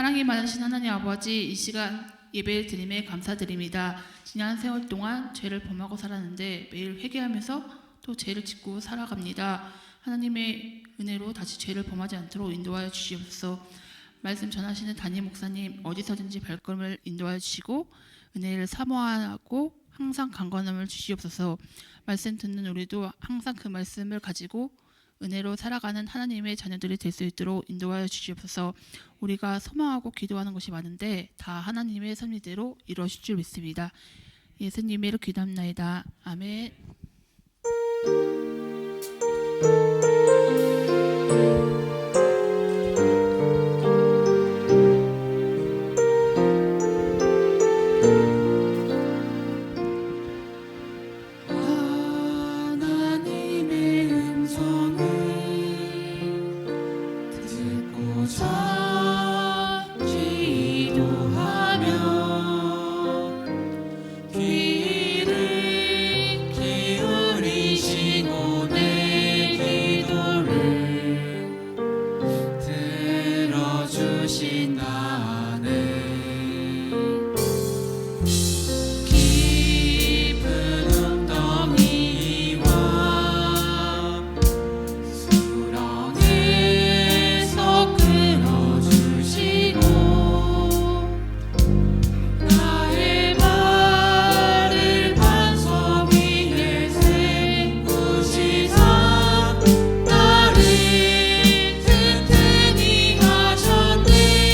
사랑이 많으신 하나님 아버지, 이 시간 예배를 드림에 감사드립니다. 지난 세월 동안 죄를 범하고 살았는데 매일 회개하면서 또 죄를 짓고 살아갑니다. 하나님의 은혜로 다시 죄를 범하지 않도록 인도하여 주시옵소서. 말씀 전하시는 담임 목사님, 어디서든지 발걸음을 인도하여 주시고 은혜를 사모하고 항상 강건함을 주시옵소서. 말씀 듣는 우리도 항상 그 말씀을 가지고 은혜로 살아가는 하나님의 자녀들이 될 수 있도록 인도하여 주시옵소서. 우리가 소망하고 기도하는 것이 많은데 다 하나님의 섭리대로 이루어질 줄 믿습니다. 예수님의 이름으로 기도합나이다. 아멘. 나를 튼튼히 하셨네.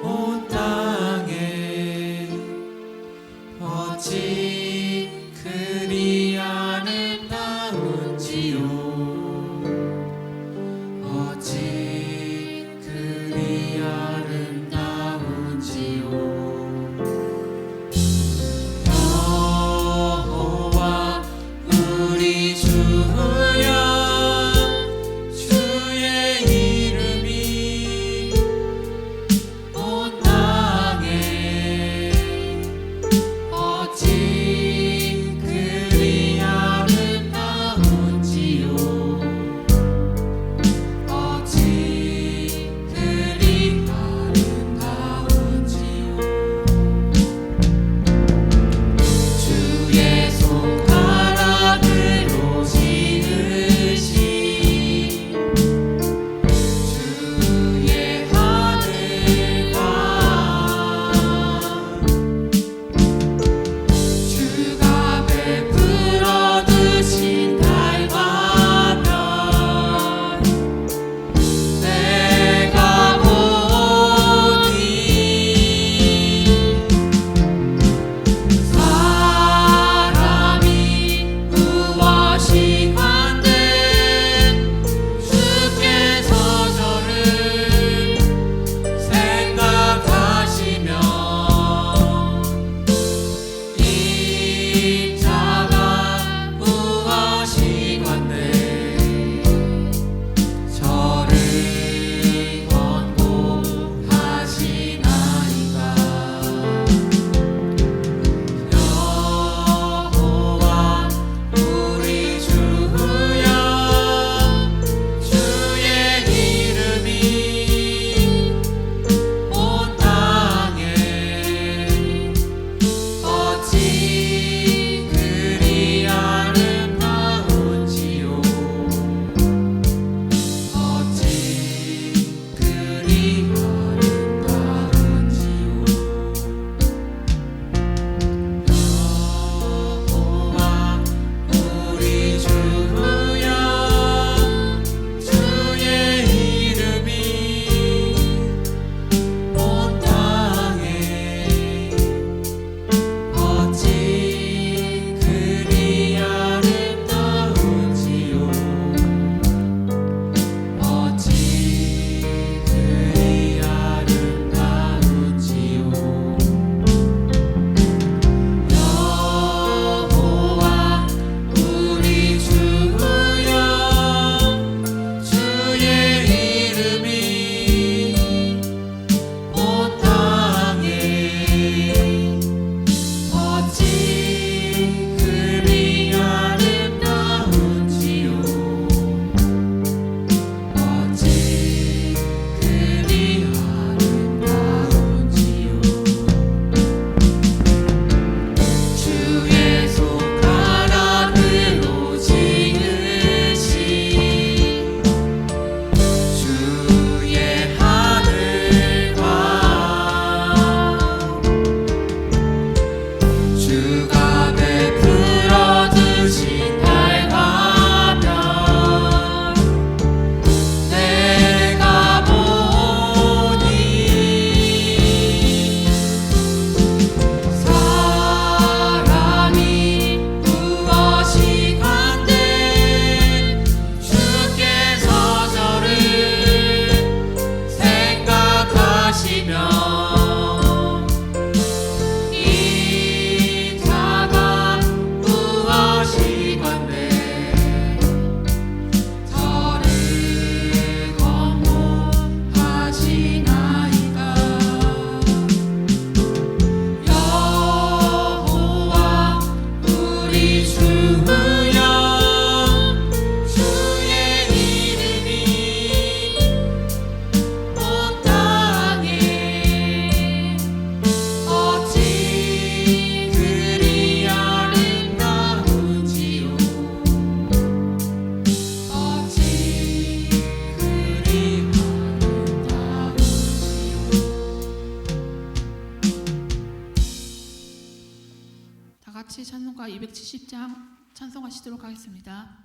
온 땅에 어찌 그리 아름다운지요. 어찌 그리 아름다운지요. 여호와 우리 주여, 주의 이름이 온 땅에 어찌 그리 아름다운지요. 어찌 그리 아름다운지요. 주의 손가락으로 지으신 주의 하늘과 주가 베풀어 두신 달과 별, 내가 보니 사람이 무엇이 한데 주께서 저를 생각하시며 이 자가 무엇이 간데 저를 권고하시나이까. 여호와 우리 주여, 주의 이름이 온 땅에 어찌 그리 아름다운지요. 어찌 그리 아름다운지요. 여호와 우리 주여, 주의 이름이 온 땅에 어찌 그리 아름다운지요. 어찌 그리 아름다운지요. 여호와 우리 주여, 주의 이름이 온 땅에 어찌 그리 아름다운지요. 어찌 그리 아름다운지요. 주의 손가락으로 지으신 주의 하늘과 주가 베풀어 두신 달과 별, 내가 보니 사람이 무엇이 간데 주께서 저를 생각하시며 이 자가 무엇이 간데 저를 권고하시나이까. 여호와 우리 주여, 주의 이름이 온 땅에 어찌 그리 아름다운지요. 어찌 그리 아름다운지요. 다 같이 찬송가 270장 찬송하시도록 하겠습니다.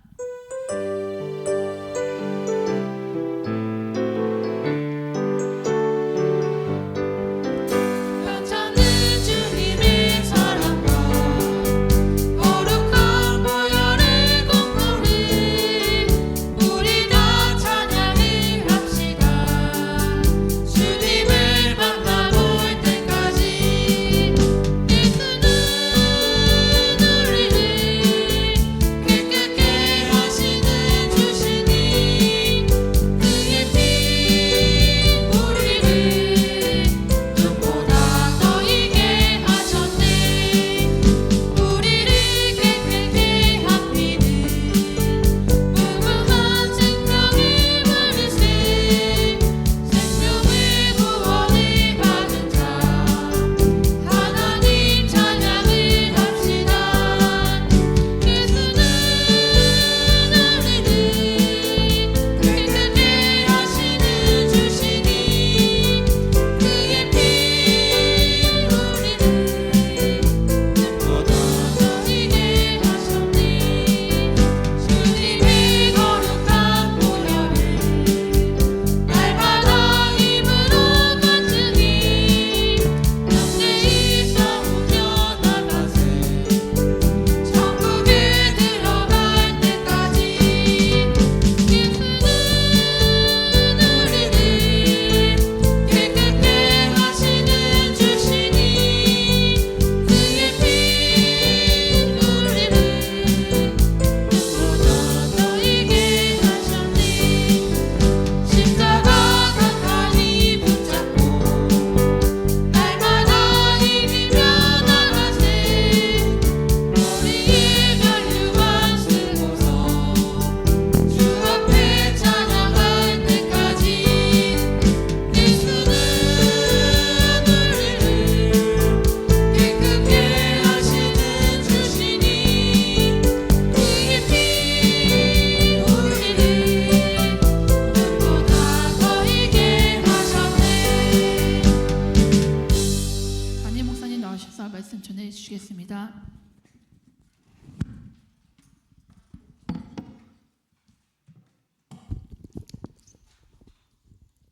주시겠습니다.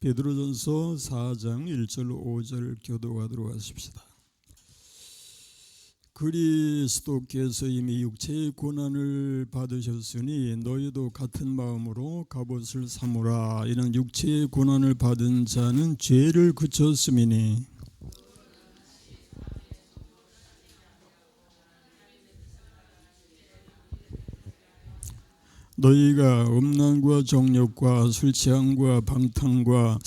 베드로전서 4장 1절 5절 교독하도록 하십시다. 그리스도께서 이미 육체의 고난을 받으셨으니 너희도 같은 마음으로 갑옷을 삼으라. 이는 육체의 고난을 받은 자는 죄를 그쳤음이니 너희가 음란과 정욕과 술취함과 방탕과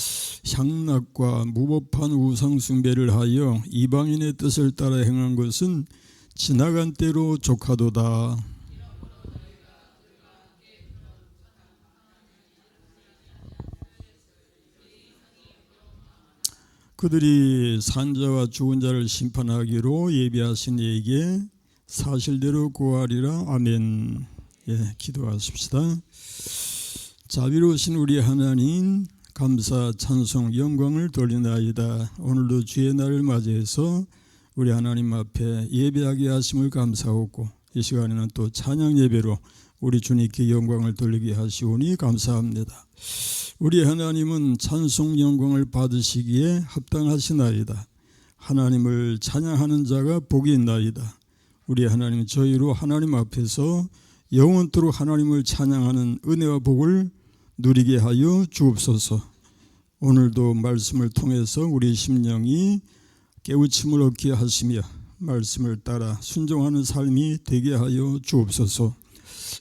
향락과 무법한 우상 숭배를 하여 이방인의 뜻을 따라 행한 것은 지나간 때로 족하도다. 그들이 산자와 죽은 자를 심판하기로 예비하신 이에게 사실대로 구하리라. 아멘. 기도하십시다. 자비로우신 우리 하나님, 감사 찬송 영광을 돌리나이다. 오늘도 주의 날을 맞이해서 우리 하나님 앞에 예배하게 하심을 감사하고 이 시간에는 또 찬양 예배로 우리 주님께 영광을 돌리게 하시오니 감사합니다. 우리 하나님은 찬송 영광을 받으시기에 합당하시나이다. 하나님을 찬양하는 자가 복이 있나이다. 우리 하나님, 저희로 하나님 앞에서 영원토록 하나님을 찬양하는 은혜와 복을 누리게 하여 주옵소서. 오늘도 말씀을 통해서 우리 심령이 깨우침을 얻게 하시며 말씀을 따라 순종하는 삶이 되게 하여 주옵소서.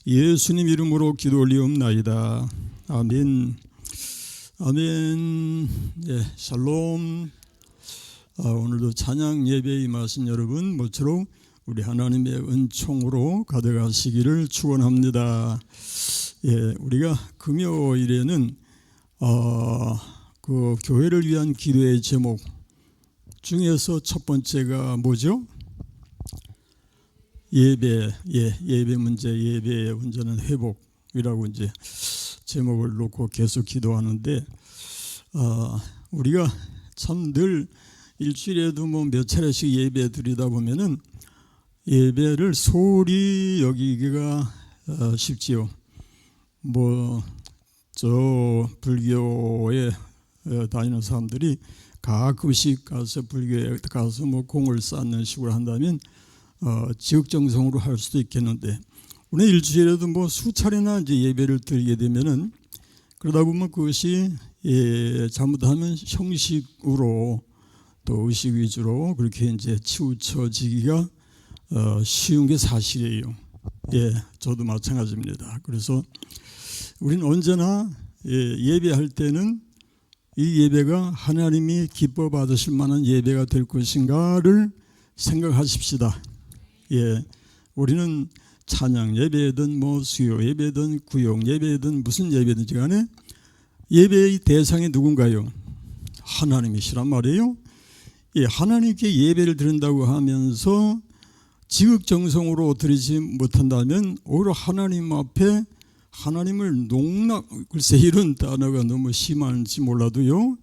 예수님 이름으로 기도 올리옵나이다. 아멘. 아멘. 샬롬. 오늘도 찬양 예배에 임하신 여러분 모쪼록 우리 하나님의 은총으로 가득하시기를 축원합니다. 우리가 금요일에는 그 교회를 위한 기도의 제목 중에서 첫 번째가 뭐죠? 예배 문제, 예배의 문제는 회복이라고 이제 제목을 놓고 계속 기도하는데, 우리가 참 늘 일주일에도 뭐 몇 차례씩 예배 드리다 보면은 예배를 소홀히 여기기가 쉽지요. 저 불교에 다니는 사람들이 가끔씩 가서 불교에 가서 공을 쌓는 식으로 한다면 지극정성으로 할 수도 있겠는데, 우리 일주일에도 수차례나 이제 예배를 드리게 되면은 그러다 보면 그것이 잘못하면 형식으로 또 의식 위주로 그렇게 이제 치우쳐지기가 쉬운 게 사실이에요. 저도 마찬가지입니다. 그래서 우리는 언제나 예배할 때는 이 예배가 하나님이 기뻐 받으실 만한 예배가 될 것인가를 생각하십시다. 우리는 찬양 예배든 수요 예배든 구역 예배든 무슨 예배든지 간에 예배의 대상이 누군가요? 하나님이시란 말이에요. 하나님께 예배를 드린다고 하면서 지극정성으로 드리지 못한다면 오히려 하나님 앞에 하나님을 글쎄 이런 단어가 너무 심한지 몰라도요,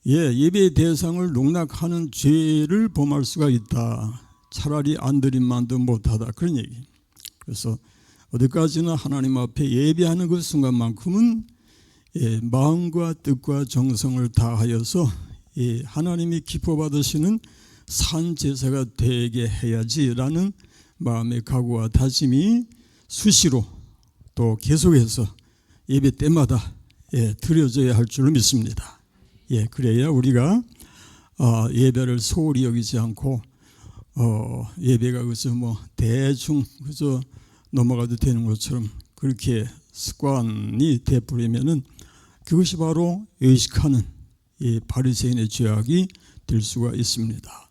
예배의 대상을 농락하는 죄를 범할 수가 있다. 차라리 안 드림만도 못하다, 그런 얘기. 그래서 어디까지나 하나님 앞에 예배하는 그 순간만큼은 마음과 뜻과 정성을 다하여서 하나님이 기뻐 받으시는 산 제사가 되게 해야지라는 마음의 각오와 다짐이 수시로 또 계속해서 예배 때마다 드려져야 할 줄로 믿습니다. 그래야 우리가 예배를 소홀히 여기지 않고 예배가 그저 대충 그저 넘어가도 되는 것처럼 그렇게 습관이 되어버리면은 그것이 바로 의식하는 바리새인의 죄악이 될 수가 있습니다.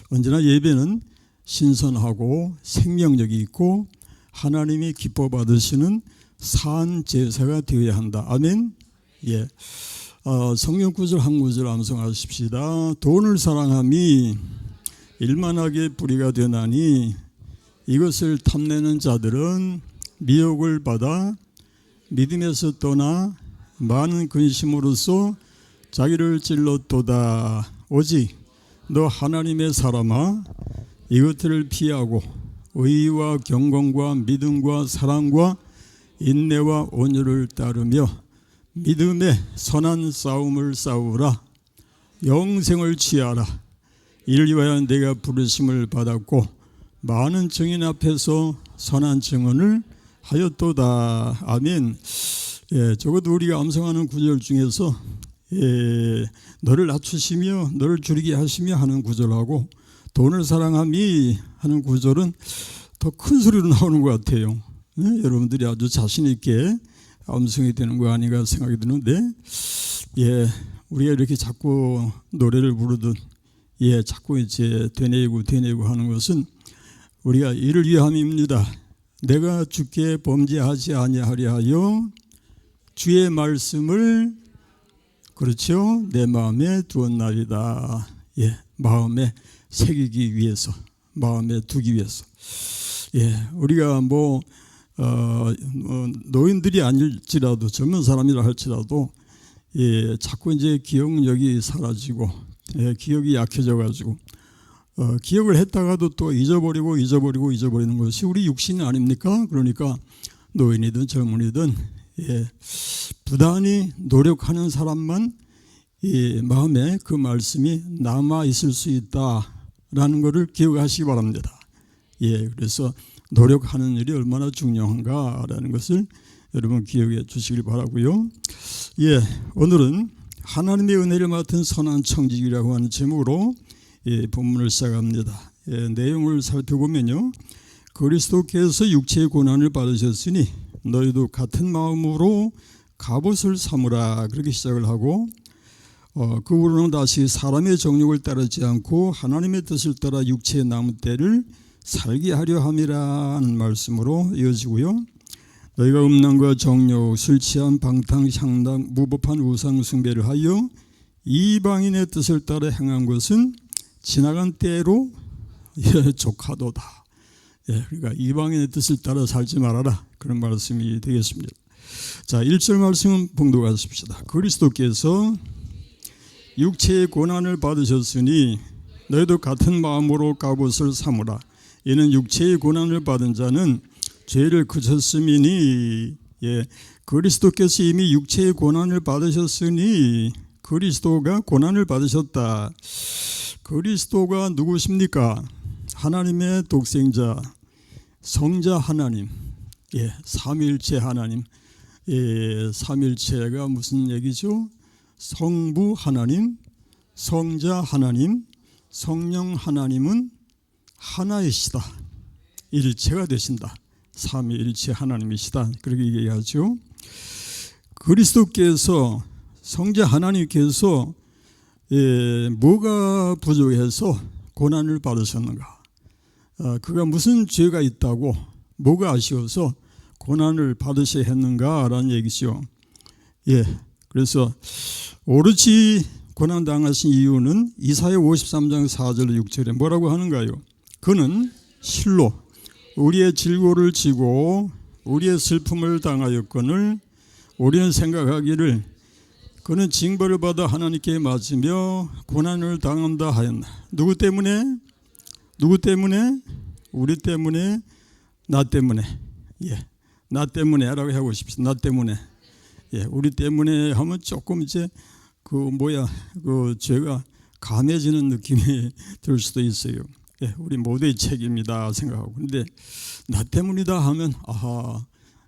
언제나 예배는 신선하고 생명력이 있고 하나님이 기뻐 받으시는 산 제사가 되어야 한다. 아멘. 성경 구절 한 구절 암송하십시다. 돈을 사랑함이 일만하게 뿌리가 되나니 이것을 탐내는 자들은 미혹을 받아 믿음에서 떠나 많은 근심으로써 자기를 찔렀도다. 오직 너 하나님의 사람아 이것들을 피하고 의와 경건과 믿음과 사랑과 인내와 온유를 따르며 믿음의 선한 싸움을 싸우라. 영생을 취하라. 이를 위하여 내가 부르심을 받았고 많은 증인 앞에서 선한 증언을 하였도다. 아멘. 적어도 우리가 암송하는 구절 중에서 너를 낮추시며 너를 줄이게 하시며 하는 구절하고 돈을 사랑함이 하는 구절은 더 큰 소리로 나오는 것 같아요. 여러분들이 아주 자신 있게 암송이 되는 거 아닌가 생각이 드는데, 우리가 이렇게 자꾸 노래를 부르든 자꾸 이제 되뇌이고 하는 것은 우리가 이를 위함입니다. 내가 주께 범죄하지 아니하려 하여 주의 말씀을 그렇죠, 내 마음에 두었나이다. 마음에 새기기 위해서, 마음에 두기 위해서. 우리가 노인들이 아닐지라도 젊은 사람이라 할지라도 자꾸 이제 기억력이 사라지고 기억이 약해져 가지고 기억을 했다가도 또 잊어버리는 것이 우리 육신 아닙니까? 그러니까 노인이든 젊은이든 부단히 노력하는 사람만 마음에 그 말씀이 남아 있을 수 있다라는 것을 기억하시기 바랍니다. 그래서 노력하는 일이 얼마나 중요한가라는 것을 여러분 기억해 주시길 바라고요. 오늘은 하나님의 은혜를 맡은 선한 청지기라고 하는 제목으로 본문을 시작합니다. 내용을 살펴보면요, 그리스도께서 육체의 고난을 받으셨으니 너희도 같은 마음으로 갑옷을 삼으라, 그렇게 시작을 하고 그 후로는 다시 사람의 정욕을 따르지 않고 하나님의 뜻을 따라 육체의 남은 때를 살게 하려 함이라는 말씀으로 이어지고요. 너희가 음란과 정욕, 술 취한 방탕, 향락, 무법한 우상 숭배를 하여 이방인의 뜻을 따라 행한 것은 지나간 때로 족하도다. 그러니까 이방인의 뜻을 따라 살지 말아라, 그런 말씀이 되겠습니다. 자, 1절 말씀은 봉독하십시다. 그리스도께서 육체의 고난을 받으셨으니 너희도 같은 마음으로 갑옷을 삼으라. 이는 육체의 고난을 받은 자는 죄를 그쳤음이니. 그리스도께서 이미 육체의 고난을 받으셨으니 그리스도가 고난을 받으셨다. 그리스도가 누구십니까? 하나님의 독생자, 성자 하나님, 삼위일체 하나님. 삼위일체가 무슨 얘기죠? 성부 하나님, 성자 하나님, 성령 하나님은 하나이시다. 일체가 되신다. 삼위일체 하나님이시다, 그렇게 얘기하죠. 그리스도께서, 성자 하나님께서 뭐가 부족해서 고난을 받으셨는가? 그가 무슨 죄가 있다고, 뭐가 아쉬워서 고난을 받으셔야 했는가라는 얘기죠. 그래서 오롯이 고난당하신 이유는 이사야 53장 4절 6절에 뭐라고 하는가요? 그는 실로 우리의 질고를 지고 우리의 슬픔을 당하였거늘 우리는 생각하기를 그는 징벌을 받아 하나님께 맞으며 고난을 당한다 하였나. 누구 때문에? 우리 때문에, 나 때문에. 나 때문에라고 하고 싶습니다. 나 때문에. 우리 때문에 하면 조금 이제 그 죄가 감해지는 느낌이 들 수도 있어요. 우리 모두의 책임이다 생각하고, 근데 나 때문이다 하면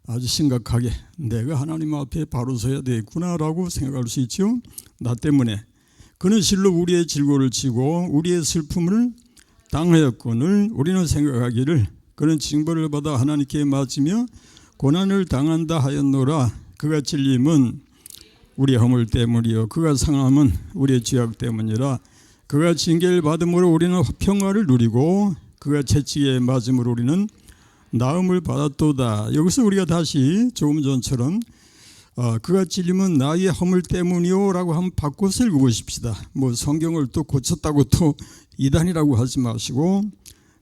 아주 심각하게 내가 하나님 앞에 바로 서야 되겠구나라고 생각할 수 있죠. 나 때문에. 그는 실로 우리의 질고를 지고 우리의 슬픔을 당하였거늘 우리는 생각하기를 그는 징벌을 받아 하나님께 맞으며 고난을 당한다 하였노라. 그가 찔림은 우리의 허물 때문이요 그가 상함은 우리의 죄악 때문이라. 그가 징계를 받음으로 우리는 평화를 누리고 그가 채찍에 맞음으로 우리는 나음을 받았도다. 여기서 우리가 다시 조금 전처럼 그가 찔림은 나의 허물 때문이요 라고 한번 바꿔서 읽어보십시다. 성경을 또 고쳤다고 또 이단이라고 하지 마시고,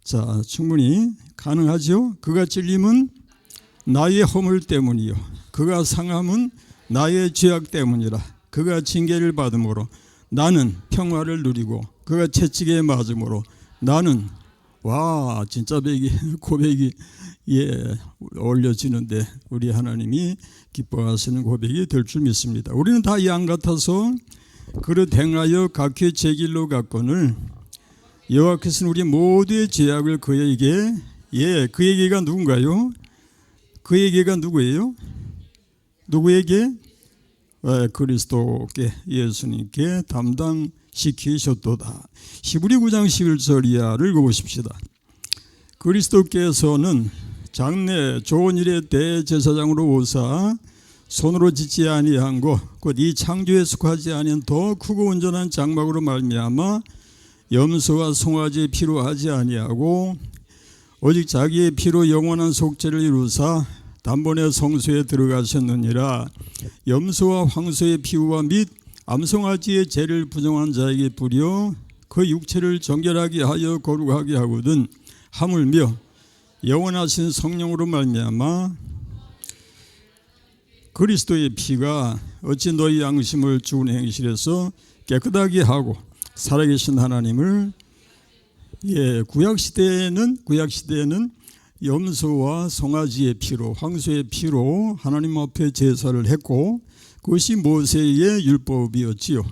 자, 충분히 가능하죠. 그가 찔림은 나의 허물 때문이요 그가 상함은 나의 죄악 때문이라. 그가 징계를 받음으로 나는 평화를 누리고 그가 채찍에 맞음으로 나는 와 진짜 고백이 올려지는데 우리 하나님이 기뻐하시는 고백이 될 줄 믿습니다. 우리는 다 양 같아서 그릇 행하여 각기 제 길로 갔거늘 여호와께서는 우리 모두의 죄악을 그에게가 누군가요? 그에게가 누구예요? 누구에게? 그리스도께 예수님께 담당시키셨도다. 히브리 9장 11절 이하를 읽어보십시다. 그리스도께서는 장래 좋은 일의 대제사장으로 오사 손으로 짓지 아니한 것 곧 이 창조에 속하지 아니한 더 크고 온전한 장막으로 말미암아 염소와 송아지의 피로 하지 아니하고 오직 자기의 피로 영원한 속죄를 이루사 단번에 성소에 들어가셨느니라. 염소와 황소의 피와 및 암송아지의 죄를 부정한 자에게 뿌려 그 육체를 정결하게 하여 거룩하게 하거든 하물며 영원하신 성령으로 말미암아 그리스도의 피가 어찌 너희 양심을 죽은 행실에서 깨끗하게 하고 살아계신 하나님을 구약 시대에는 염소와 송아지의 피로 황소의 피로 하나님 앞에 제사를 했고 그것이 모세의 율법이었지요.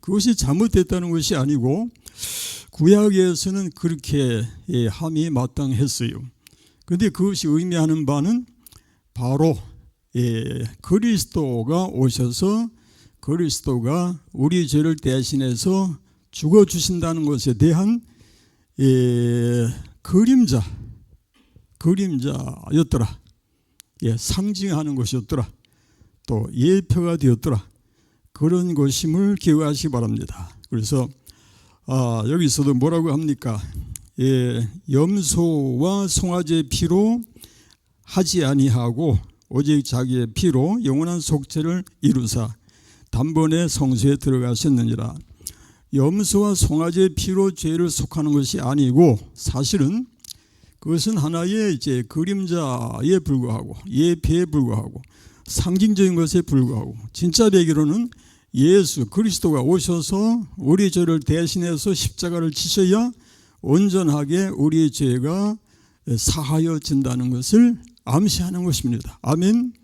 그것이 잘못됐다는 것이 아니고 구약에서는 그렇게 함이 마땅했어요. 그런데 그것이 의미하는 바는 바로 그리스도가 오셔서 그리스도가 우리 죄를 대신해서 죽어주신다는 것에 대한 그림자였더라. 상징하는 것이었더라. 또 예표가 되었더라. 그런 것임을 기억하시기 바랍니다. 그래서 여기서도 뭐라고 합니까? 염소와 송아지의 피로 하지 아니하고 오직 자기의 피로 영원한 속죄를 이루사 단번에 성소에 들어가셨느니라. 염소와 송아지의 피로 죄를 속하는 것이 아니고 사실은 그것은 하나의 그림자에 불과하고 예표에 불과하고 상징적인 것에 불과하고 진짜 되기로는 예수 그리스도가 오셔서 우리 죄를 대신해서 십자가를 지셔야 온전하게 우리의 죄가 사하여진다는 것을 암시하는 것입니다. 아멘.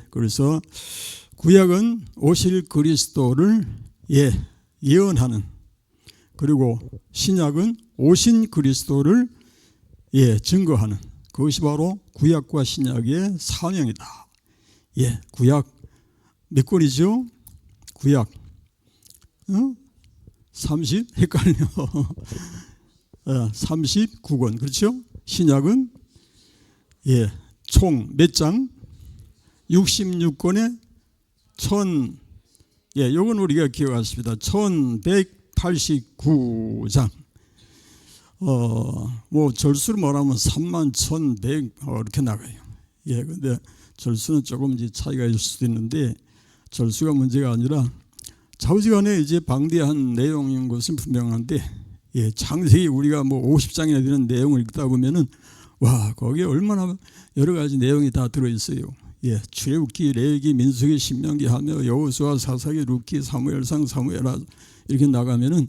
그래서 구약은 오실 그리스도를 예언하는, 그리고 신약은 오신 그리스도를 증거하는, 그것이 바로 구약과 신약의 사명이다. 구약 몇 권이죠? 구약 헷갈려. 39권 그렇죠? 신약은 총 몇 장? 66권에 요건 우리가 기억하십니다. 1189장. 뭐 절수로 말하면 31,100 이렇게 나가요. 근데 절수는 조금 이제 차이가 있을 수도 있는데 절수가 문제가 아니라 좌우지간에 이제 방대한 내용인 것은 분명한데 창세기 우리가 뭐 50장이나 되는 내용을 읽다 보면은 와, 거기에 얼마나 여러 가지 내용이 다 들어 있어요. 출애굽기, 레위기, 민수기, 신명기 하며 여호수아, 사사기, 룻기, 사무엘상, 사무엘하 이렇게 나가면은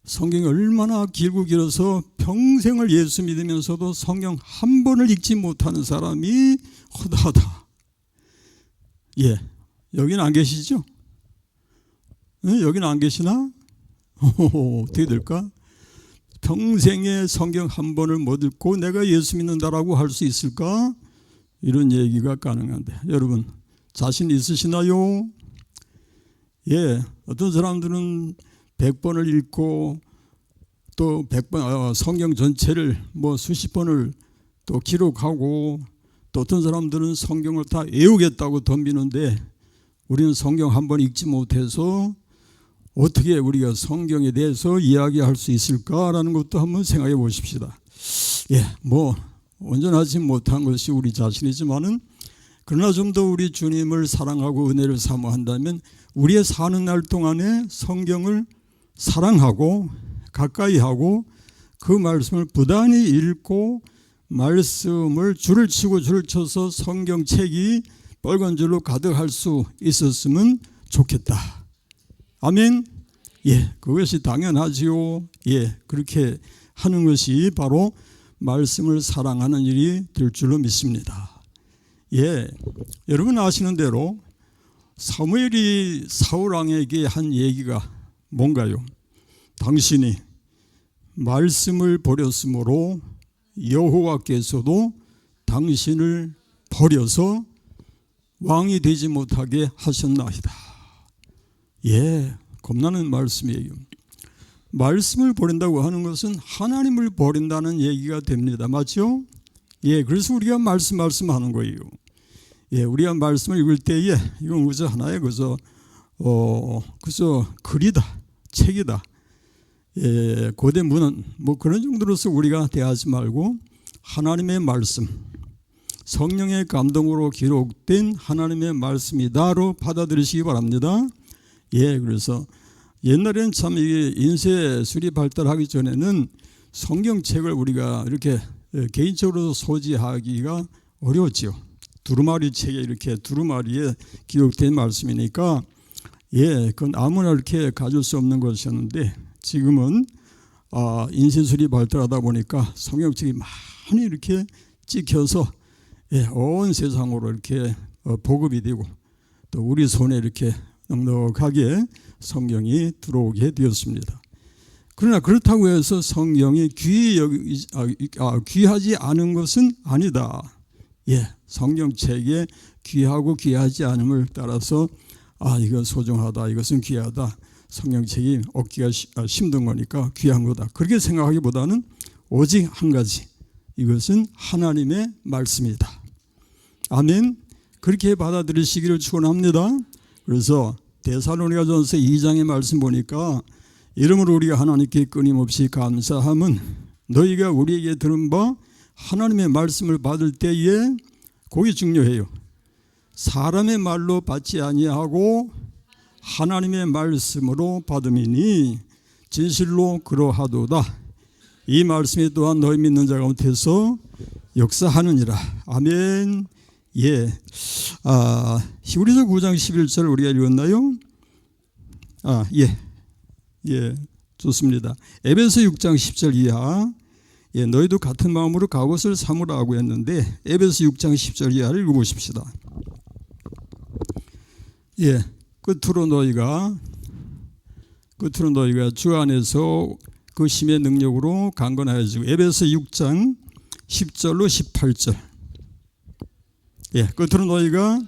성경이 얼마나 길고 길어서 평생을 예수 믿으면서도 성경 한 번을 읽지 못하는 사람이 허다하다. 여기는 안 계시죠? 여기는 안 계시나? 어떻게 될까? 평생에 성경 한 번을 못 읽고 내가 예수 믿는다라고 할 수 있을까? 이런 얘기가 가능한데 여러분 자신 있으시나요? 어떤 사람들은 100번을 읽고 또 100번 성경 전체를 뭐 수십 번을 또 기록하고 또 어떤 사람들은 성경을 다 외우겠다고 덤비는데 우리는 성경 한 번 읽지 못해서 어떻게 우리가 성경에 대해서 이야기할 수 있을까라는 것도 한번 생각해 보십시다. 뭐 온전하지 못한 것이 우리 자신이지만은 그러나 좀 더 우리 주님을 사랑하고 은혜를 사모한다면 우리의 사는 날 동안에 성경을 사랑하고 가까이 하고 그 말씀을 부단히 읽고 말씀을 줄을 치고 줄을 쳐서 성경책이 빨간 줄로 가득할 수 있었으면 좋겠다. 아멘. 그것이 당연하지요. 그렇게 하는 것이 바로 말씀을 사랑하는 일이 될 줄로 믿습니다. 예, 여러분 아시는 대로 사무엘이 사울왕에게 한 얘기가 뭔가요? 당신이 말씀을 버렸으므로 여호와께서도 당신을 버려서 왕이 되지 못하게 하셨나이다. 예, 겁나는 말씀이에요. 말씀을 버린다고 하는 것은 하나님을 버린다는 얘기가 됩니다. 맞죠? 예, 그래서 우리가 말씀하는 거예요. 예, 우리가 말씀을 읽을 때에 이건 그저 하나의 그저 글이다, 책이다. 예, 고대 문헌 뭐 그런 정도로서 우리가 대하지 말고 하나님의 말씀, 성령의 감동으로 기록된 하나님의 말씀이다로 받아들이시기 바랍니다. 예, 그래서 옛날에는 참 이게 인쇄술이 발달하기 전에는 성경책을 우리가 이렇게 개인적으로 소지하기가 어려웠죠. 두루마리 책에 이렇게 두루마리에 기록된 말씀이니까 예, 그건 아무나 이렇게 가질 수 없는 것이었는데 지금은 인쇄술이 발달하다 보니까 성경책이 많이 이렇게 찍혀서 예, 온 세상으로 이렇게 보급이 되고 또 우리 손에 이렇게 넉넉하게 성경이 들어오게 되었습니다. 그러나 그렇다고 해서 성경이 귀하지 않은 것은 아니다. 예, 성경책에 귀하고 귀하지 않음을 따라서 이건 소중하다, 이것은 귀하다. 성경책이 얻기가 힘든 거니까 귀한 거다. 그렇게 생각하기보다는 오직 한 가지, 이것은 하나님의 말씀이다. 아멘. 그렇게 받아들이시기를 축원합니다. 그래서 데살로니가전서 2장의 말씀 보니까 이러므로 우리가 하나님께 끊임없이 감사함은 너희가 우리에게 들은 바 하나님의 말씀을 받을 때에 그게 중요해요. 사람의 말로 받지 아니하고 하나님의 말씀으로 받음이니 진실로 그러하도다. 이 말씀이 또한 너희 믿는 자 가운데서 역사하느니라. 아멘. 예. 히브리서 9장 11절 우리가 읽었나요? 예. 예. 좋습니다. 에베소 6장 10절 이하. 예, 너희도 같은 마음으로 갑옷을 삼으라고 했는데 에베소 6장 10절 이하를 읽어보십시다. 예. 끝으로 너희가 주 안에서 그 심의 능력으로 강건하여지고 에베소 6장 10절로 18절. 예, 끝으로 너희가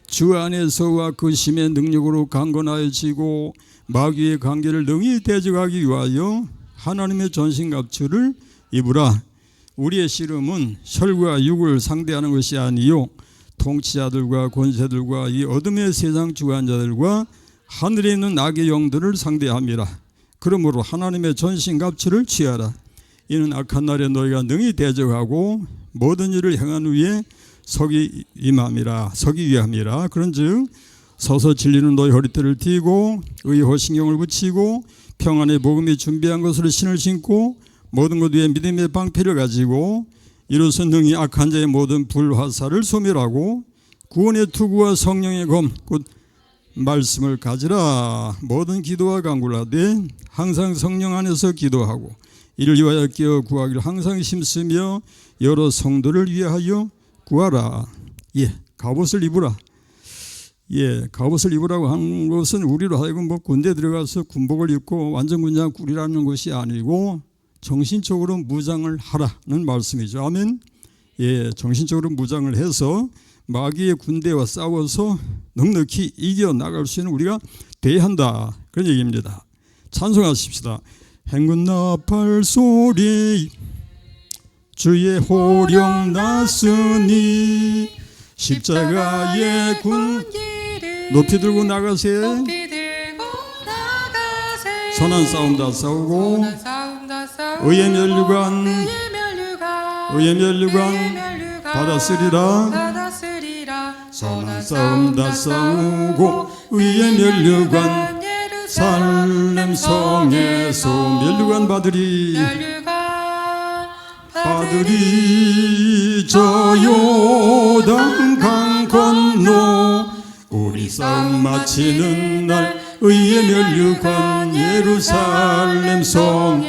주 안에서와 그 심의 능력으로 강건하여지고 마귀의 관계를 능히 대적하기 위하여 하나님의 전신갑주를 입으라. 우리의 씨름은 혈과 육을 상대하는 것이 아니요 통치자들과 권세들과 이 어둠의 세상 주관자들과 하늘에 있는 악의 영들을 상대함이라. 그러므로 하나님의 전신갑주를 취하라. 이는 악한 날에 너희가 능히 대적하고 모든 일을 행한 후에 서기 위함이라. 그런즉 서서 진리는 너희 허리띠를 띠고 의의 신경을 붙이고 평안의 복음이 준비한 것으로 신을 신고 모든 것 위에 믿음의 방패를 가지고 이로써 능히 악한 자의 모든 불화살을 소멸하고 구원의 투구와 성령의 검 곧 말씀을 가지라. 모든 기도와 간구를 하되 항상 성령 안에서 기도하고 이를 위하여 깨어 구하기를 항상 힘쓰며 여러 성도를 위하여 구하라. 예, 갑옷을 입으라. 예, 갑옷을 입으라고 하는 것은 우리로 하여금 군대 들어가서 군복을 입고 완전 군장 꾸리라는 것이 아니고 정신적으로 무장을 하라는 말씀이죠. 아멘. 예, 정신적으로 무장을 해서 마귀의 군대와 싸워서 넉넉히 이겨나갈 수 있는 우리가 돼야 한다. 그런 얘기입니다. 찬송하십시다. 행군 나팔 소리 주의 호령 났으니 십자가의 군 높이 들고 나가세. 선한 싸움 다 싸우고 의의 면류관 받았으리라. 선한 싸움 다 싸우고 의의 면류관 살렘 성에서 면류관 받으리 저 요단 강 건너 우리 싸움 마치는 날 의의 면류관 예루살렘 성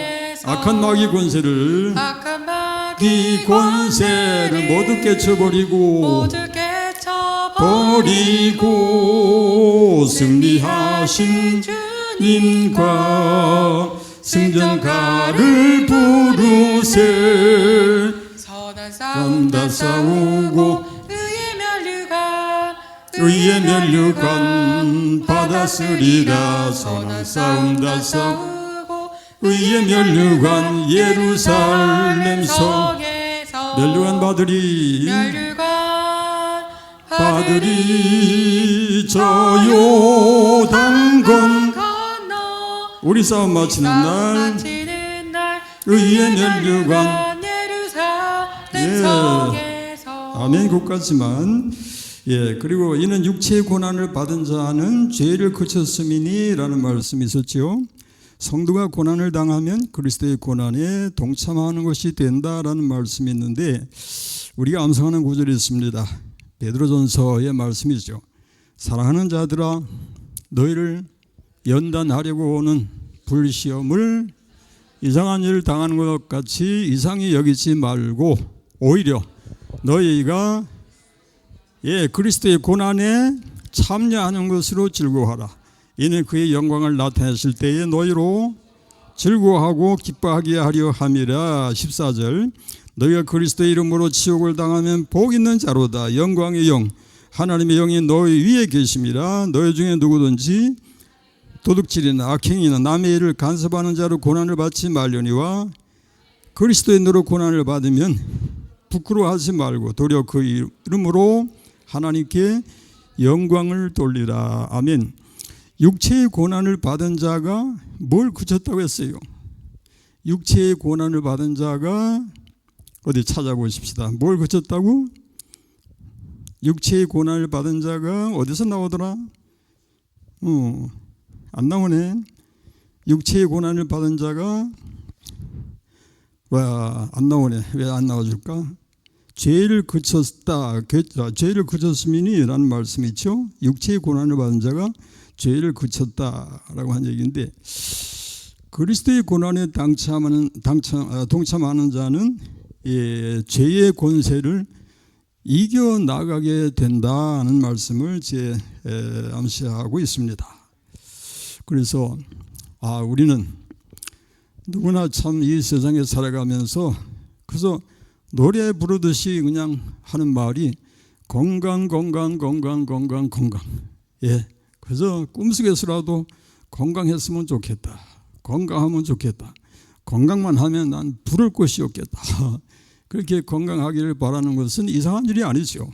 악한 마귀 권세를 악한 이 마귀 권세를 모두 깨쳐버리고 모두 깨쳐버리고 버리고 승리하신 주님과 승전가를 부르세. 선한 싸움 다 싸우고 의의 면류관 받았으리라. 선한 싸움 다 싸우고 싸우고 의의 면류관 예루살렘 성 성에서 면류관 받으리 받으리 저 요단강 건너 우리 싸움 마치는 날 의의 면류관 예루살렘 성에서 아멘. 그까지만 그리고 이는 육체의 고난을 받은 자는 죄를 그쳤음이니라는 말씀이 있었지요. 성도가 고난을 당하면 그리스도의 고난에 동참하는 것이 된다라는 말씀이 있는데 우리가 암송하는 구절이 있습니다. 베드로전서의 말씀이죠. 사랑하는 자들아 너희를 연단하려고 오는 불시험을 이상한 일을 당하는 것 같이 이상히 여기지 말고 오히려 너희가 그리스도의 고난에 참여하는 것으로 즐거워하라. 이는 그의 영광을 나타내실 때에 너희로 즐거워하고 기뻐하게 하려 함이라. 14절 너희가 그리스도의 이름으로 지옥을 당하면 복 있는 자로다. 영광의 영 하나님의 영이 너희 위에 계심이라. 너희 중에 누구든지 도둑질이나 악행이나 남의 일을 간섭하는 자로 고난을 받지 말려니와 그리스도의 이름으로 고난을 받으면 부끄러워하지 말고 도리어 그 이름으로 하나님께 영광을 돌리라. 아멘. 육체의 고난을 받은 자가 뭘 그쳤다고 했어요? 육체의 고난을 받은 자가 어디 찾아보십시다. 뭘 그쳤다고? 육체의 고난을 받은 자가 어디서 나오더라? 안 나오네. 육체의 고난을 받은 자가 안 나오네. 왜 안 나와줄까? 죄를 그쳤다. 죄를 그쳤음이니 라는 말씀이 있죠. 육체의 고난을 받은 자가 죄를 그쳤다라고 한 얘기인데 그리스도의 고난에 동참하는 자는 죄의 권세를 이겨나가게 된다는 말씀을 암시하고 있습니다. 그래서 우리는 누구나 참 이 세상에 살아가면서 그래서 노래 부르듯이 그냥 하는 말이 건강. 그래서 꿈속에서라도 건강했으면 좋겠다. 건강하면 좋겠다. 건강만 하면 난 부를 곳이 없겠다. 그렇게 건강하기를 바라는 것은 이상한 일이 아니죠.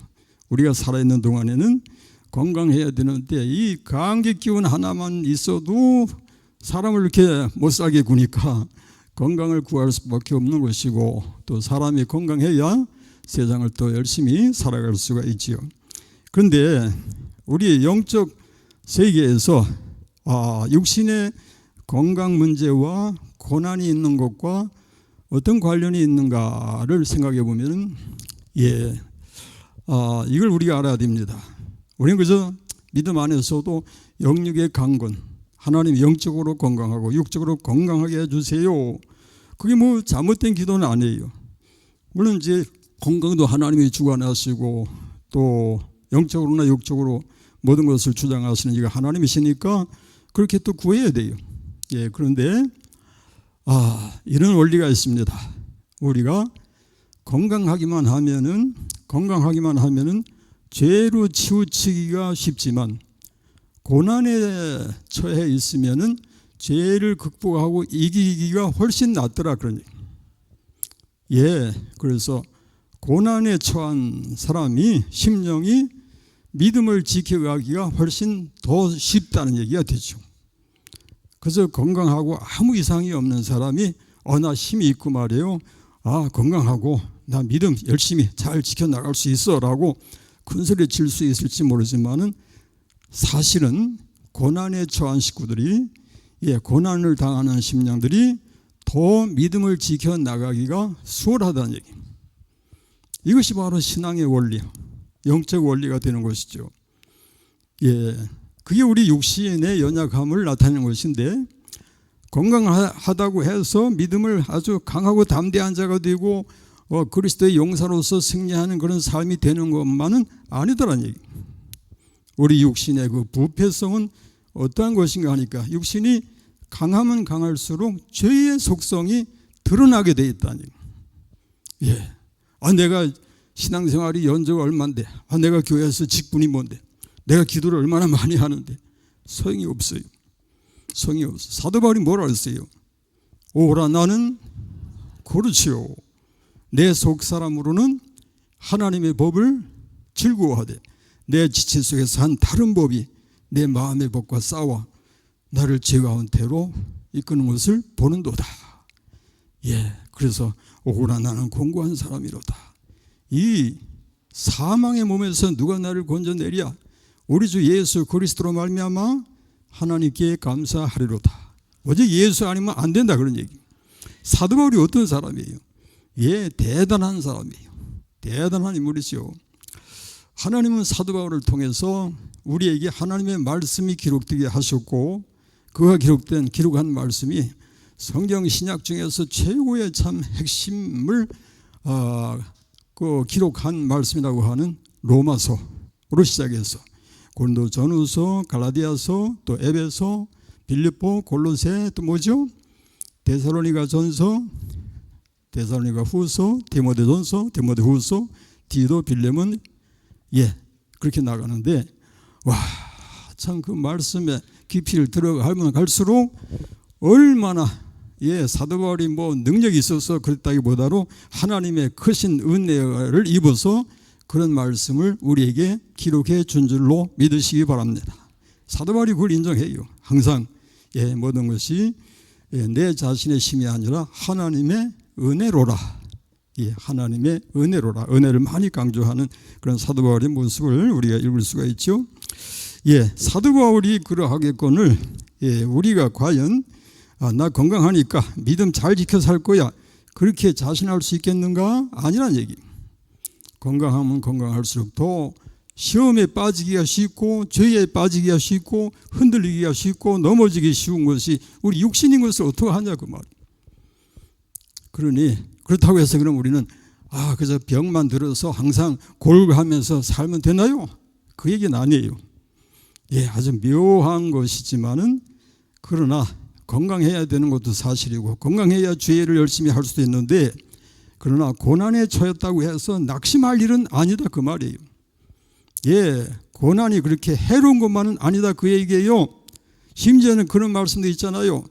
우리가 살아있는 동안에는 건강해야 되는데 이 감기 기운 하나만 있어도 사람을 이렇게 못 살게 구니까 건강을 구할 수밖에 없는 것이고 또 사람이 건강해야 세상을 또 열심히 살아갈 수가 있지요. 그런데 우리 영적 세계에서 육신의 건강 문제와 고난이 있는 것과 어떤 관련이 있는가를 생각해 보면 이걸 우리가 알아야 됩니다. 우리는 그저 믿음 안에서도 영육의 강건 하나님 영적으로 건강하고 육적으로 건강하게 해주세요. 그게 뭐 잘못된 기도는 아니에요. 물론 이제 건강도 하나님이 주관하시고 또 영적으로나 육적으로 모든 것을 주장하시는 이가 하나님이시니까 그렇게 또 구해야 돼요. 그런데 이런 원리가 있습니다. 우리가 건강하기만 하면은 죄로 치우치기가 쉽지만 고난에 처해 있으면은 죄를 극복하고 이기기가 훨씬 낫더라 그러니. 그래서 고난에 처한 사람이 심령이 믿음을 지켜가기가 훨씬 더 쉽다는 얘기가 되죠. 그래서 건강하고 아무 이상이 없는 사람이 나 힘이 있고 말이에요. 건강하고 나 믿음 열심히 잘 지켜나갈 수 있어 라고 큰소리 칠 수 있을지 모르지만은 사실은 고난에 처한 식구들이 고난을 당하는 심령들이 더 믿음을 지켜나가기가 수월하다는 얘기. 이것이 바로 신앙의 원리, 영적 원리가 되는 것이죠. 그게 우리 육신의 연약함을 나타내는 것인데 건강하다고 해서 믿음을 아주 강하고 담대한 자가 되고 그리스도의 용사로서 승리하는 그런 삶이 되는 것만은 아니더란 얘기. 우리 육신의 그 부패성은 어떠한 것인가 하니까 육신이 강하면 강할수록 죄의 속성이 드러나게 돼 있다니. 예. 내가 신앙생활이 연조가 얼만데, 내가 교회에서 직분이 뭔데, 내가 기도를 얼마나 많이 하는데 소용이 없어요. 소용이 없어. 사도 바울이 뭐라 했어요? 오라 나는 그렇지요. 내 속사람으로는 하나님의 법을 즐거워하되 내 지체 속에서 한 다른 법이 내 마음의 법과 싸워 나를 죄 가운데로 이끄는 것을 보는도다. 예, 그래서 오라 나는 공고한 사람이로다. 이 사망의 몸에서 누가 나를 건져내랴? 우리 주 예수 그리스도로 말미암아 하나님께 감사하리로다. 어제 예수 아니면 안 된다 그런 얘기. 사도 바울이 어떤 사람이에요? 예, 대단한 사람이에요. 대단한 인물이죠. 하나님은 사도 바울을 통해서 우리에게 하나님의 말씀이 기록되게 하셨고 그가 기록한 말씀이 성경 신약 중에서 최고의 참 핵심을 기록한 말씀이라고 하는 로마서로 시작해서 고린도 전후서, 갈라디아서, 또 에베소, 빌립보, 골로새, 또 뭐죠? 데살로니가 전서, 데살로니가 후서, 디모데전서, 디모데후서, 디도, 빌레몬, 예, 그렇게 나가는데 참 그 말씀에 깊이를 들어가면 갈수록 얼마나 사도 바울이 뭐 능력이 있어서 그랬다기보다도 하나님의 크신 은혜를 입어서 그런 말씀을 우리에게 기록해 준 줄로 믿으시기 바랍니다. 사도 바울이 그걸 인정해요. 항상 모든 것이 내 자신의 힘이 아니라 하나님의 은혜로라. 하나님의 은혜로라. 은혜를 많이 강조하는 그런 사도 바울의 모습을 우리가 읽을 수가 있죠. 사도 바울이 그러하겠거늘 우리가 과연 나 건강하니까 믿음 잘 지켜 살 거야 그렇게 자신할 수 있겠는가? 아니란 얘기. 건강하면 건강할수록 더 시험에 빠지기가 쉽고 죄에 빠지기가 쉽고 흔들리기가 쉽고 넘어지기 쉬운 것이 우리 육신인 것을 어떻게 하냐 그 말. 그러니 그렇다고 해서 그럼 우리는 그저 병만 들어서 항상 골고하면서 살면 되나요? 그 얘기는 아니에요. 아주 묘한 것이지만은 그러나 건강해야 되는 것도 사실이고 건강해야 죄를 열심히 할 수도 있는데 그러나 고난에 처했다고 해서 낙심할 일은 아니다 그 말이에요. 고난이 그렇게 해로운 것만은 아니다 그 얘기예요. 심지어는 그런 말씀도 있잖아요.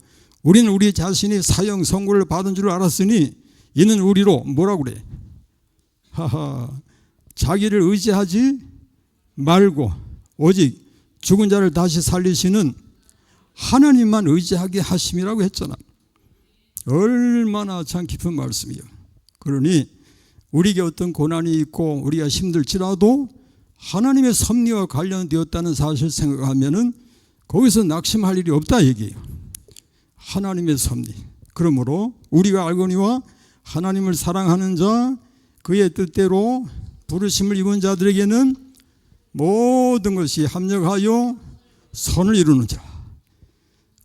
우리는 우리 자신이 사형 선고를 받은 줄 알았으니 이는 우리로 뭐라고 그래? 자기를 의지하지 말고 오직 죽은 자를 다시 살리시는 하나님만 의지하게 하심이라고 했잖아. 얼마나 참 깊은 말씀이에요. 그러니 우리에게 어떤 고난이 있고 우리가 힘들지라도 하나님의 섭리와 관련되었다는 사실을 생각하면은 거기서 낙심할 일이 없다 얘기예요. 하나님의 섭리. 그러므로 우리가 알거니와 하나님을 사랑하는 자 그의 뜻대로 부르심을 입은 자들에게는 모든 것이 합력하여 선을 이루는 자.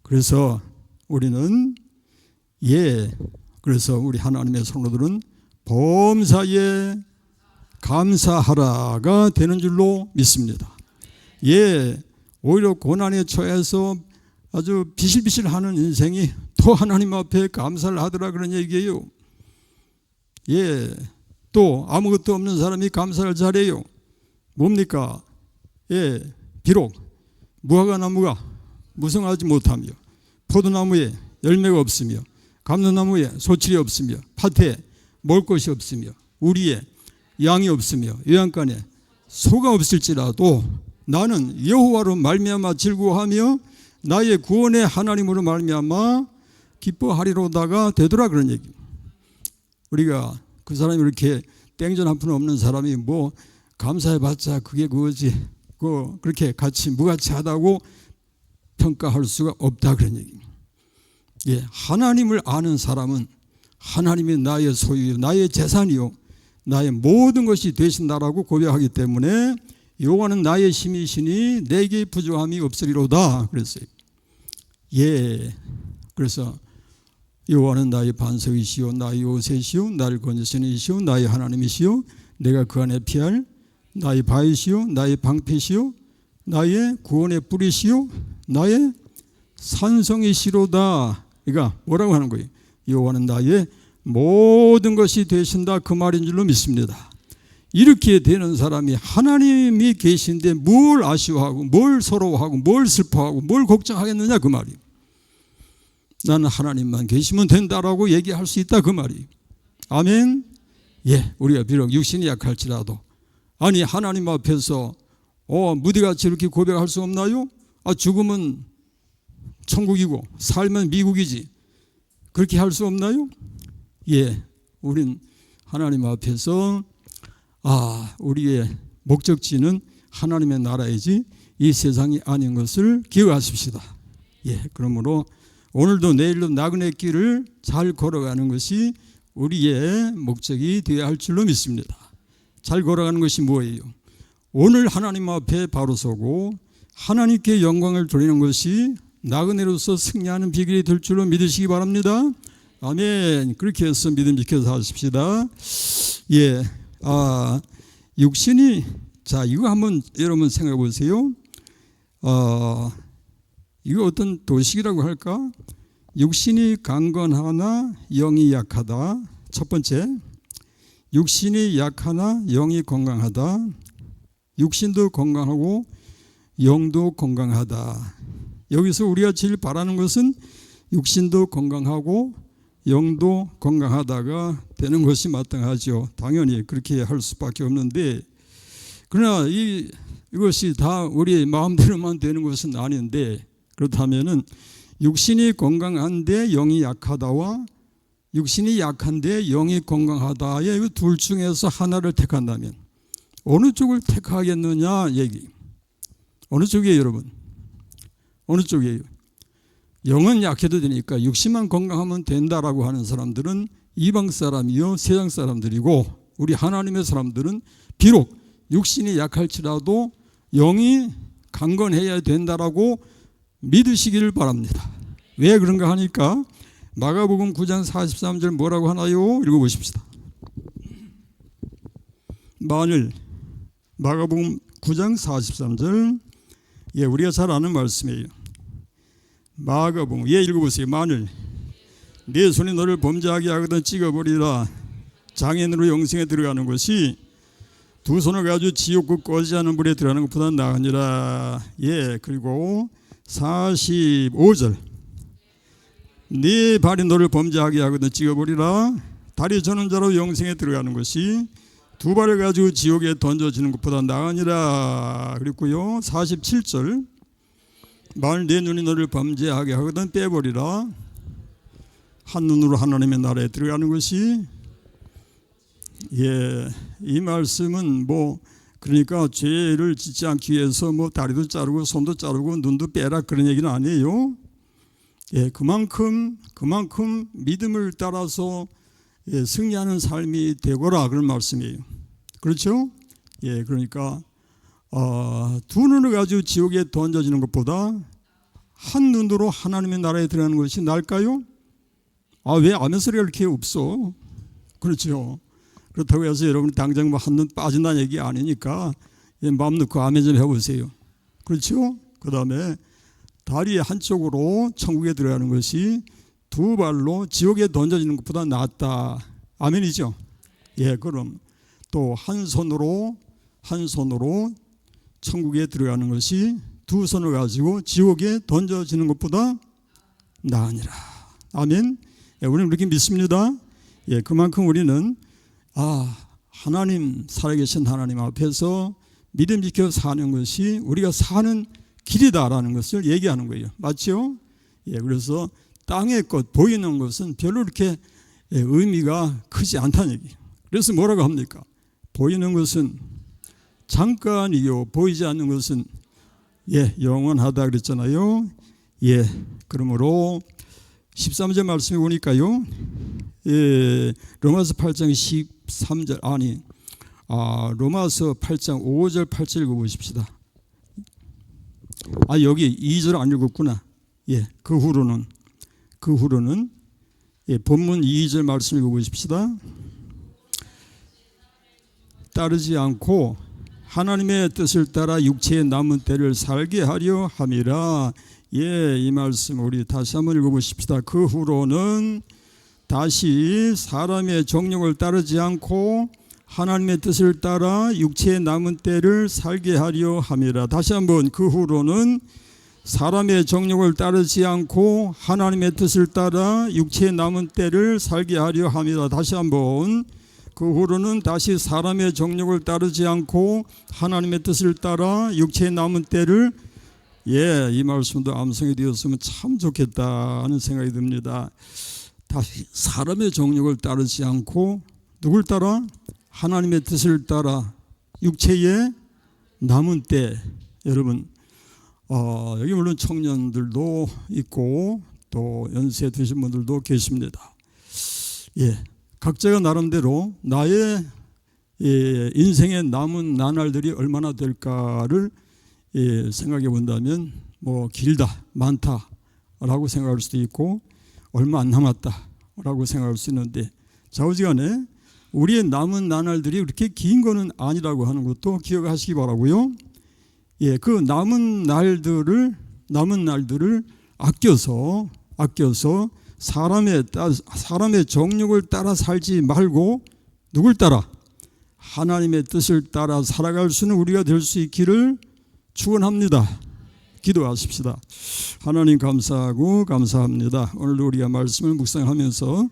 그래서 우리는 그래서 우리 하나님의 성도들은 범사에 감사하라가 되는 줄로 믿습니다. 오히려 고난에 처해서 아주 비실비실하는 인생이 또 하나님 앞에 감사를 하더라 그런 얘기예요. 또 아무것도 없는 사람이 감사를 잘해요. 뭡니까? 비록 무화과나무가 무성하지 못하며 포도나무에 열매가 없으며 감람나무에 소출이 없으며 밭에 먹을 것이 없으며 우리에 양이 없으며 요양간에 소가 없을지라도 나는 여호와로 말미암아 즐거워하며 나의 구원의 하나님으로 말미암아 기뻐하리로다가 되더라 그런 얘기. 우리가 그 사람이 이렇게 땡전 한 푼 없는 사람이 뭐 감사해봤자 그게 그거지 그렇게 같이 무가치하다고 평가할 수가 없다 그런 얘기입니다. 하나님을 아는 사람은 하나님이 나의 소유요 나의 재산이요 나의 모든 것이 되신다라고 고백하기 때문에 여호와는 나의 힘이시니 내게 부족함이 없으리로다 그랬어요. 그래서 여호와는 나의 반석이시요 나의 요새시요 나를 건지시는 이시요 나의 하나님이시요 내가 그 안에 피할 나의 바위시요 나의 방패시요 나의 구원의 뿌리시요 나의 산성이시로다. 그러니까 뭐라고 하는 거예요? 여호와는 나의 모든 것이 되신다, 그 말인 줄로 믿습니다. 이렇게 되는 사람이 하나님이 계신데 뭘 아쉬워하고 뭘 서러워하고 뭘 슬퍼하고 뭘 걱정하겠느냐, 그 말이에요. 나는 하나님만 계시면 된다라고 얘기할 수 있다, 그 말이에요. 아멘. 예, 우리가 비록 육신이 약할지라도 아니 하나님 앞에서 무디같이 이렇게 고백할 수 없나요? 죽으면 천국이고 살면 미국이지, 그렇게 할 수 없나요? 예, 우린 하나님 앞에서 우리의 목적지는 하나님의 나라이지 이 세상이 아닌 것을 기억하십시다. 예, 그러므로 오늘도 내일도 나그네 길을 잘 걸어가는 것이 우리의 목적이 되어야 할 줄로 믿습니다. 잘 걸어가는 것이 뭐예요? 오늘 하나님 앞에 바로 서고 하나님께 영광을 돌리는 것이 나그네로서 승리하는 비결이 될 줄로 믿으시기 바랍니다. 아멘. 그렇게 해서 믿음 지켜서 하십시다. 예, 육신이, 자, 이거 한번 여러분 생각해 보세요. 이거 어떤 도식이라고 할까? 육신이 강건하나 영이 약하다. 첫 번째, 육신이 약하나 영이 건강하다. 육신도 건강하고 영도 건강하다. 여기서 우리가 제일 바라는 것은 육신도 건강하고 영도 건강하다가 되는 것이 마땅하죠. 당연히 그렇게 할 수밖에 없는데, 그러나 이것이 다 우리 마음대로만 되는 것은 아닌데, 그렇다면은 육신이 건강한데 영이 약하다와 육신이 약한데 영이 건강하다의 이 둘 중에서 하나를 택한다면 어느 쪽을 택하겠느냐 얘기. 어느 쪽이에요, 여러분? 어느 쪽이에요? 영은 약해도 되니까 육신만 건강하면 된다라고 하는 사람들은 이방 사람이요 세상 사람들이고, 우리 하나님의 사람들은 비록 육신이 약할지라도 영이 강건해야 된다라고 믿으시기를 바랍니다. 왜 그런가 하니까 마가복음 9장 43절 뭐라고 하나요? 읽어보십시다. 만일 마가복음 9장 43절, 예, 우리가 잘 아는 말씀이에요. 마가복음, 예, 읽어보세요. 만일 네 손이 너를 범죄하게 하거든 찍어버리라. 장애인으로 영생에 들어가는 것이 두 손을 가지고 지옥국 꺼지지 않은 불에 들어가는 것보다 나으니라. 예, 그리고 45절, 네 발이 너를 범죄하게 하거든 찍어버리라. 다리 저는 자로 영생에 들어가는 것이 두 발을 가지고 지옥에 던져지는 것보다 나으니라. 그랬고요. 47절, 만일 내 눈이 너를 범죄하게 하거든 빼버리라. 한 눈으로 하나님의 나라에 들어가는 것이, 예, 이 말씀은 그러니까 죄를 짓지 않기 위해서 다리도 자르고 손도 자르고 눈도 빼라 그런 얘기는 아니에요. 예, 그만큼 믿음을 따라서 승리하는 삶이 되거라 그런 말씀이에요. 그렇죠? 예, 그러니까 두 눈을 가지고 지옥에 던져지는 것보다 한 눈으로 하나님의 나라에 들어가는 것이 나을까요? 왜 아멘 소리가 이렇게 없어? 그렇죠. 그렇다고 해서 여러분이 당장 한 눈 빠진다는 얘기 아니니까 마음 놓고 아멘 좀 해보세요. 그렇죠? 그 다음에 다리 한쪽으로 천국에 들어가는 것이 두 발로 지옥에 던져지는 것보다 낫다. 아멘이죠? 예, 그럼 또 한 손으로 천국에 들어가는 것이 두 손을 가지고 지옥에 던져지는 것보다 나으니라. 아멘. 예, 우리는 그렇게 믿습니다. 예, 그만큼 우리는 하나님, 살아계신 하나님 앞에서 믿음 지켜 사는 것이 우리가 사는 길이다라는 것을 얘기하는 거예요. 맞죠? 예, 그래서 땅의 것, 보이는 것은 별로 그렇게 의미가 크지 않다는 얘기예요. 그래서 뭐라고 합니까? 보이는 것은 잠깐이요, 보이지 않는 것은 영원하다 그랬잖아요. 예, 그러므로 13절 말씀에 보니까요, 로마서 8장 13절 로마서 8장 5절 8절 읽어보십시다. 여기 2절 안 읽었구나. 예, 그 후로는 그 후로는 본문 2절 말씀 읽어보십시다. 따르지 않고 하나님의 뜻을 따라 육체의 남은 때를 살게 하려 함이라. 이 말씀 우리 다시 한번 읽어보십시다. 그 후로는 다시 사람의 정욕을 따르지 않고 하나님의 뜻을 따라 육체의 남은 때를 살게 하려 함이라. 다시 한번 그 후로는 사람의 정욕을 따르지 않고 하나님의 뜻을 따라 육체의 남은 때를 살게 하려 함이라. 다시 한번 그 후로는 다시 사람의 정욕을 따르지 않고 하나님의 뜻을 따라 육체의 남은 때를 이 말씀도 암송이 되었으면 참 좋겠다 하는 생각이 듭니다. 다시 사람의 정욕을 따르지 않고 누굴 따라? 하나님의 뜻을 따라 육체의 남은 때. 여러분 여기 물론 청년들도 있고 또 연세 드신 분들도 계십니다. 각자가 나름대로 나의 인생의 남은 나날들이 얼마나 될까를 생각해 본다면 뭐 길다 많다라고 생각할 수도 있고 얼마 안 남았다라고 생각할 수 있는데 좌우지간에 우리의 남은 나날들이 그렇게 긴 거는 아니라고 하는 것도 기억하시기 바라고요. 그 남은 날들을 아껴서 사람의 정욕을 따라 살지 말고 누굴 따라? 하나님의 뜻을 따라 살아갈 수 있는 우리가 될 수 있기를 축원합니다. 기도하십시다. 하나님 감사하고 감사합니다. 오늘도 우리가 말씀을 묵상하면서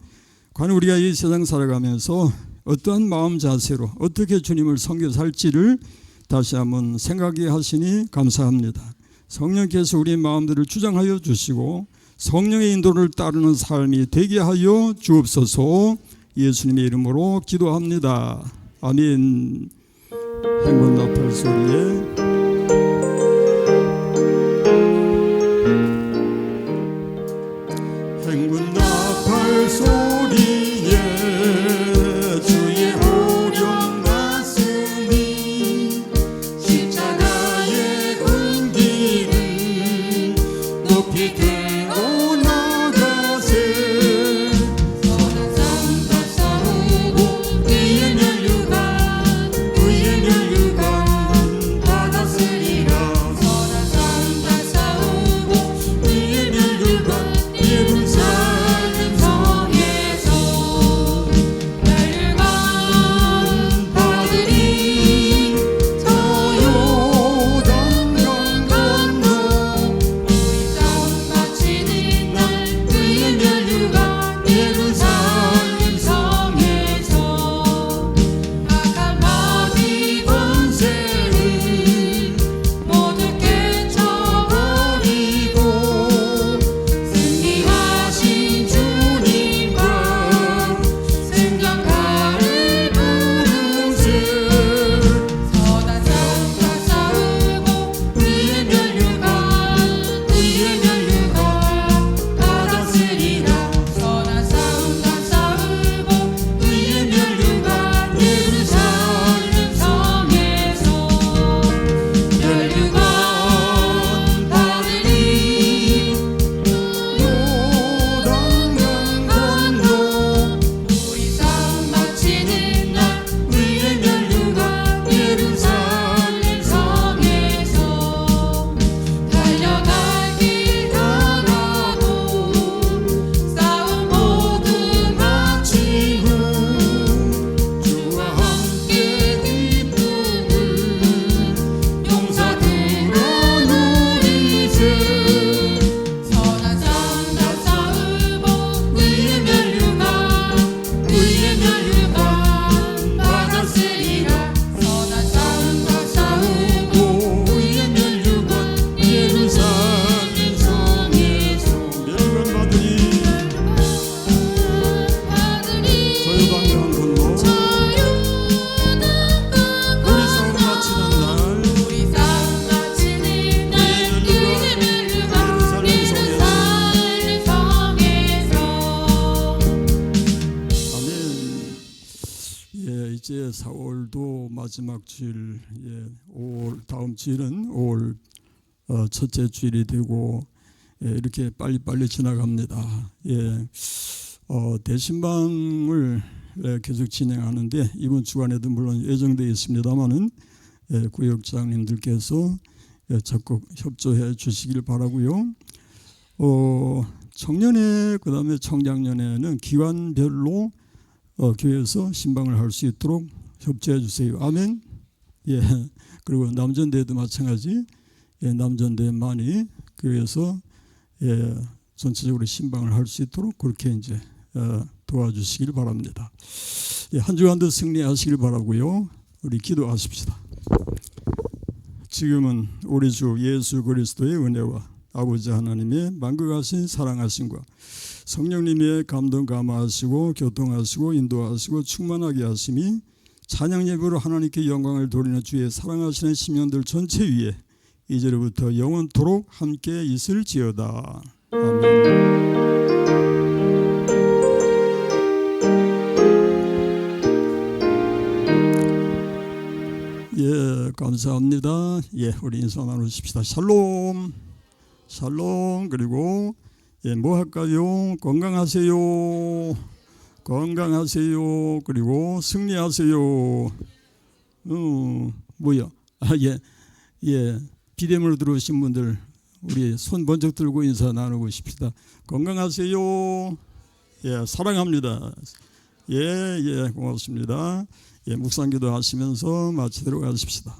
과연 우리가 이 세상 살아가면서 어떠한 마음 자세로 어떻게 주님을 섬겨 살지를 다시 한번 생각해 하시니 감사합니다. 성령께서 우리의 마음들을 주장하여 주시고 성령의 인도를 따르는 삶이 되게 하여 주옵소서. 예수님의 이름으로 기도합니다. 아멘. 행군 나팔 소리에 행군 나팔 소리에 주의 오령 가슴이 십자가의 은기를 높이 들고 나가세. 선한 삶과 싸우고 의의 면류관 받았으리라. 선한 삶과 싸우고 의의 면류관 예루살렘 성에서 멸류관 받으리. 저 요단강 건너 우리 싸움 마치는 날 의의 멸류관 예루살렘 성에서 악한 마귀 권세를 모두 깨쳐버리고 승리하신 주님과 생명가를 부르세. 선한 삶과 싸우고 의의 면류관 받았으리라. 선한 삶과 싸우고 의의 면류관 예루살렘 성에서 면류관 받으리. 요단강 건너 우리 싸움 마치는 날 의의 면류관 예루살렘 성에서 달려갈 길 가나도 싸움 모두 마친 후 주와 함께 기쁨을 용사들어 누리세. 선한 삶과 싸우고 의의 면류관 받았으리라. 선한 삶과 싸우고 의의 면류관 예루살렘 성에서 멸류관 받으리. 저 요단강 건너 우리 싸움 마치는 날 우리 싸움 마치는 날 의의 면류관 예루살렘 성에서 아멘. 이제 4월도 마지막 주일, 5월 다음 주일은 5월 첫째 주일이 되고 이렇게 빨리빨리 지나갑니다. 대신방을 계속 진행하는데 이번 주간에도 물론 예정되어 있습니다만은 구역장님들께서 적극 협조해 주시길 바라고요. 청년회 그다음에 청장년회는 기관별로 교회에서 신방을 할 수 있도록 협조해 주세요. 아멘. 그리고 남전대도 마찬가지. 남전대 많이 교회에서 전체적으로 신방을 할 수 있도록 그렇게 이제 도와주시길 바랍니다. 한 주간도 승리하시길 바라고요. 우리 기도하십시다. 지금은 우리 주 예수 그리스도의 은혜와 아버지 하나님의 만극하신 사랑하심과 성령님의 감동 감화하시고 교통하시고 인도하시고 충만하게 하심이 찬양 예배로 하나님께 영광을 돌리는 주의 사랑하시는 심령들 전체 위에 이제로부터 영원토록 함께 있을지어다. 아멘. 감사합니다. 우리 인사 나누십시다. 샬롬. 샬롬. 그리고 뭐 할까요? 건강하세요. 건강하세요. 그리고 승리하세요. 뭐야? 비대면으로 들어오신 분들 우리 손 번쩍 들고 인사 나누고 싶습니다. 건강하세요. 사랑합니다. 고맙습니다. 묵상기도 하시면서 마치도록 하십시다.